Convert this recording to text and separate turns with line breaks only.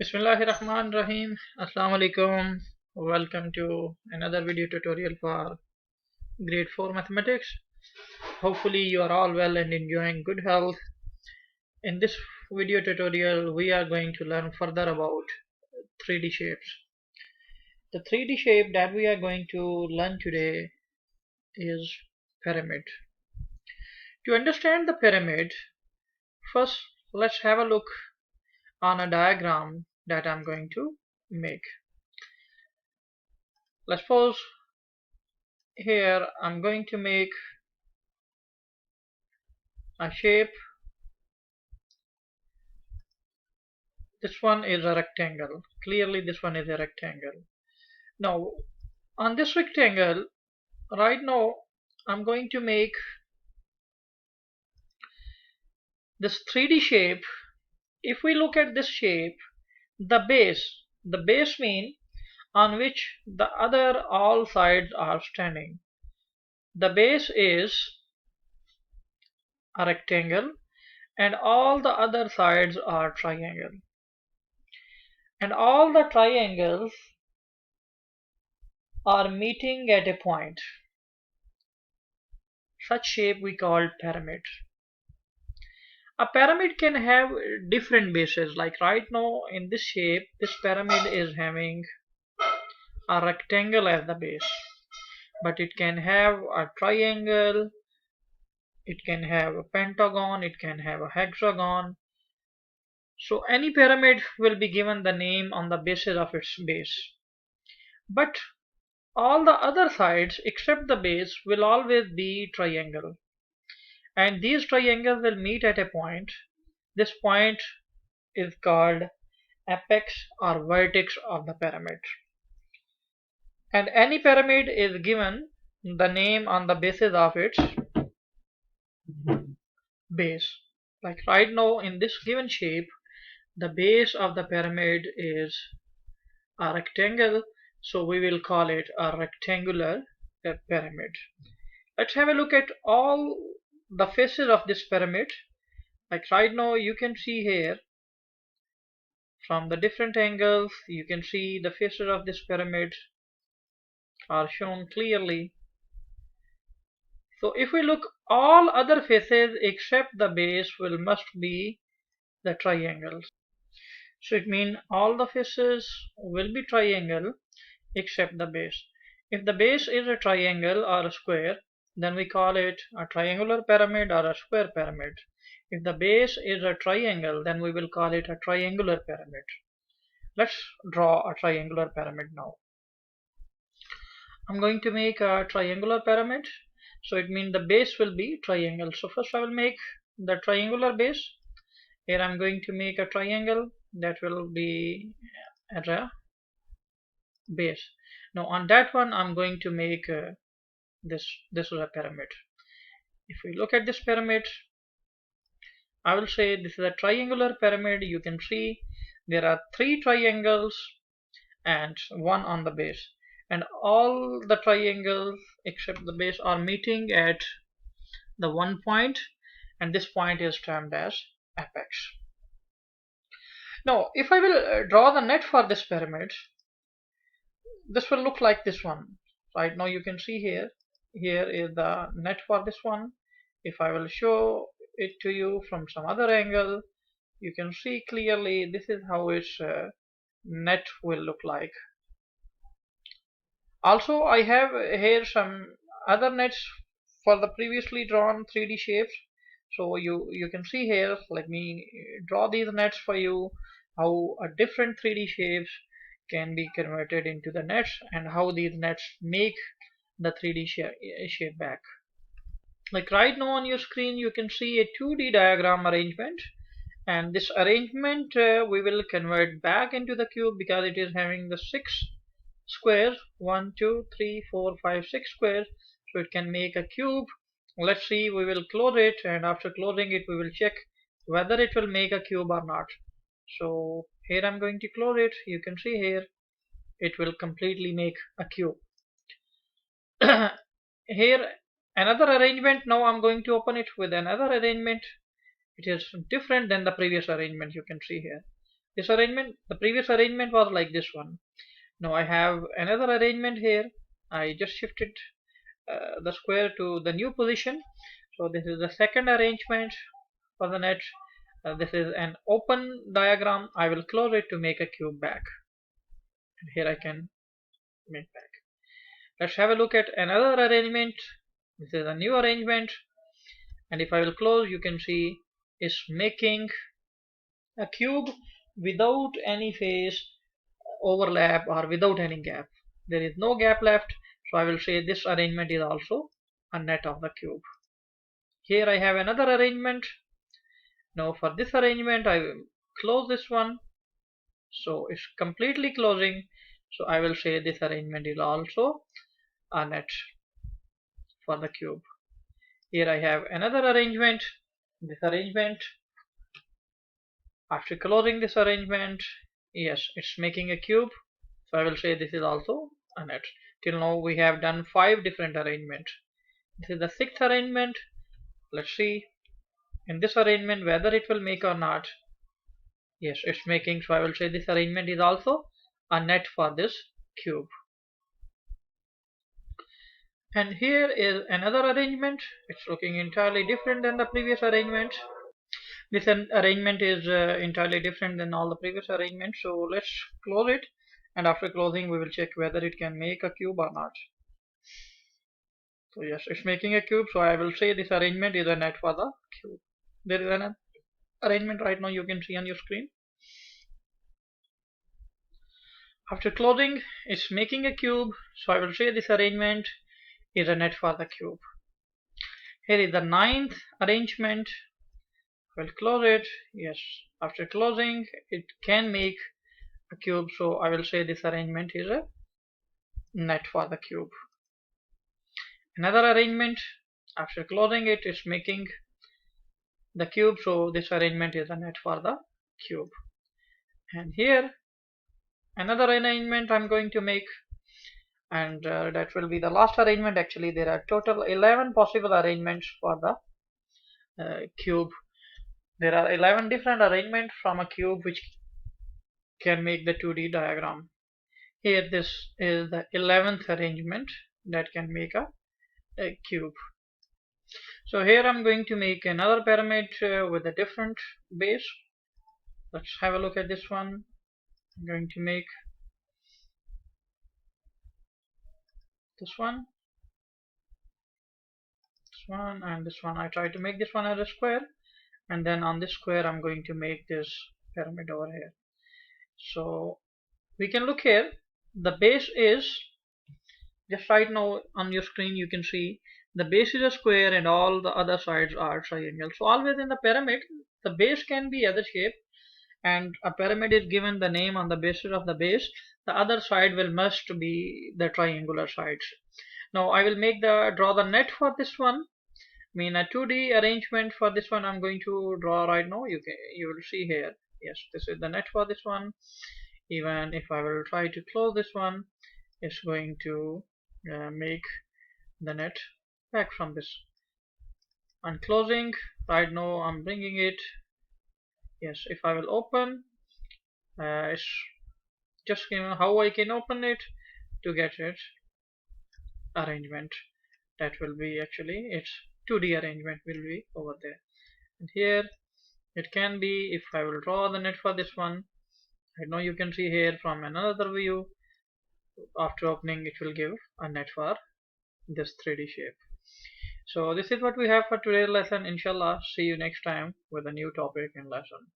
Bismillahirrahmanirrahim. Assalamu alaikum. Welcome to another video tutorial for grade 4 mathematics. Hopefully you are all well and enjoying good health. In this video tutorial we are going to learn further about 3D shapes. The 3D shape that we are going to learn today is pyramid. To understand the pyramid, first let's have a look on a diagram that I'm going to make. Let's suppose here I'm going to make a shape. This one is a rectangle. Clearly this one is a rectangle. Now on this rectangle, right now I'm going to make this 3D shape. If we look at this shape, the base mean on which the other all sides are standing. The base is a rectangle and all the other sides are triangle. And all the triangles are meeting at a point. Such shape we call pyramid. A pyramid can have different bases. Like right now in this shape, this pyramid is having a rectangle as the base. But it can have a triangle, it can have a pentagon, it can have a hexagon. So any pyramid will be given the name on the basis of its base. But all the other sides except the base will always be triangle. And these triangles will meet at a point. This point is called apex or vertex of the pyramid. And any pyramid is given the name on the basis of its base. Like right now in this given shape, the base of the pyramid is a rectangle, so we will call it a rectangular pyramid. Let's have a look at all the faces of this pyramid. Like right now you can see here from the different angles, you can see the faces of this pyramid are shown clearly. So if we look, all other faces except the base must be the triangles. So it means all the faces will be triangle except the base. If the base is a triangle or a square, then we call it a triangular pyramid or a square pyramid. If the base is a triangle, then we will call it a triangular pyramid. Let's draw a triangular pyramid now. I'm going to make a triangular pyramid. So it means the base will be triangle. So first I will make the triangular base. Here I'm going to make a triangle that will be at a base. Now on that one I'm going to make this is a pyramid. If we look at this pyramid, I will say this is a triangular pyramid. You can see there are 3 triangles and one on the base, and all the triangles except the base are meeting at the one point, and this point is termed as apex. Now if I will draw the net for this pyramid, this will look like this one. Right now you can see here is the net for this one. If I will show it to you from some other angle, you can see clearly this is how its net will look like. Also I have here some other nets for the previously drawn 3D shapes. So you can see here, let me draw these nets for you, how a different 3D shapes can be converted into the nets and how these nets make the 3D shape back. Like right now on your screen you can see a 2D diagram arrangement, and this arrangement we will convert back into the cube because it is having the 6 squares, 1 2 3 4 5 6 squares, so it can make a cube. Let's see, we will close it, and after closing it we will check whether it will make a cube or not. So here I'm going to close it. You can see here it will completely make a cube. Here another arrangement. Now I'm going to open it with another arrangement. It is different than the previous arrangement. You can see here This arrangement, the previous arrangement was like this one. Now I have another arrangement here. I just shifted the square to the new position. So this is the second arrangement for the net. This is an open diagram. I will close it to make a cube back. And here I can make back. Let's have a look at another arrangement. This is a new arrangement, and if I will close, you can see it's making a cube without any face overlap or without any gap. There is no gap left, so I will say this arrangement is also a net of the cube. Here I have another arrangement. Now for this arrangement I will close this one, so it's completely closing, so I will say this arrangement is also a net for the cube. Here I have another arrangement. This arrangement, after closing this arrangement, yes, it's making a cube, so I will say this is also a net. Till now we have done 5 different arrangements. This is the 6th arrangement. Let's see in this arrangement whether it will make or not. Yes, it's making, so I will say this arrangement is also a net for this cube. And here is another arrangement. It's looking entirely different than the previous arrangement. This arrangement is entirely different than all the previous arrangements. So let's close it, and after closing we will check whether it can make a cube or not. So yes, it's making a cube, so I will say this arrangement is a net for the cube. There is an arrangement right now you can see on your screen. After closing, it's making a cube, so I will say this arrangement is a net for the cube. Here is the 9th arrangement. I will close it. Yes, after closing it can make a cube, so I will say this arrangement is a net for the cube. Another arrangement, after closing it is making the cube, so this arrangement is a net for the cube. And here another arrangement I'm going to make, and that will be the last arrangement. Actually there are total 11 possible arrangements for the cube. There are 11 different arrangements from a cube which can make the 2D diagram. Here this is the 11th arrangement that can make a cube. So here I'm going to make another pyramid with a different base. Let's have a look at this one. I'm going to make this one, and this one. I try to make this one as a square, and then on this square I'm going to make this pyramid over here. So we can look here. The base is just right now on your screen. You can see the base is a square and all the other sides are triangle. So always in the pyramid the base can be other shape, and a pyramid is given the name on the basis of the base. The other side will must be the triangular sides. Now I will draw the net for this one. I mean a 2D arrangement for this one I'm going to draw right now. You will see here. Yes, this is the net for this one. Even if I will try to close this one, it's going to make the net back from this. On closing, right now I'm bringing it. Yes, if I will open, it's just given how I can open it to get it arrangement. That will be actually its 2D arrangement will be over there. And here it can be, if I will draw the net for this one, I know you can see here from another view, after opening it will give a net for this 3D shape. So this is what we have for today's lesson. Inshallah, see you next time with a new topic and lesson.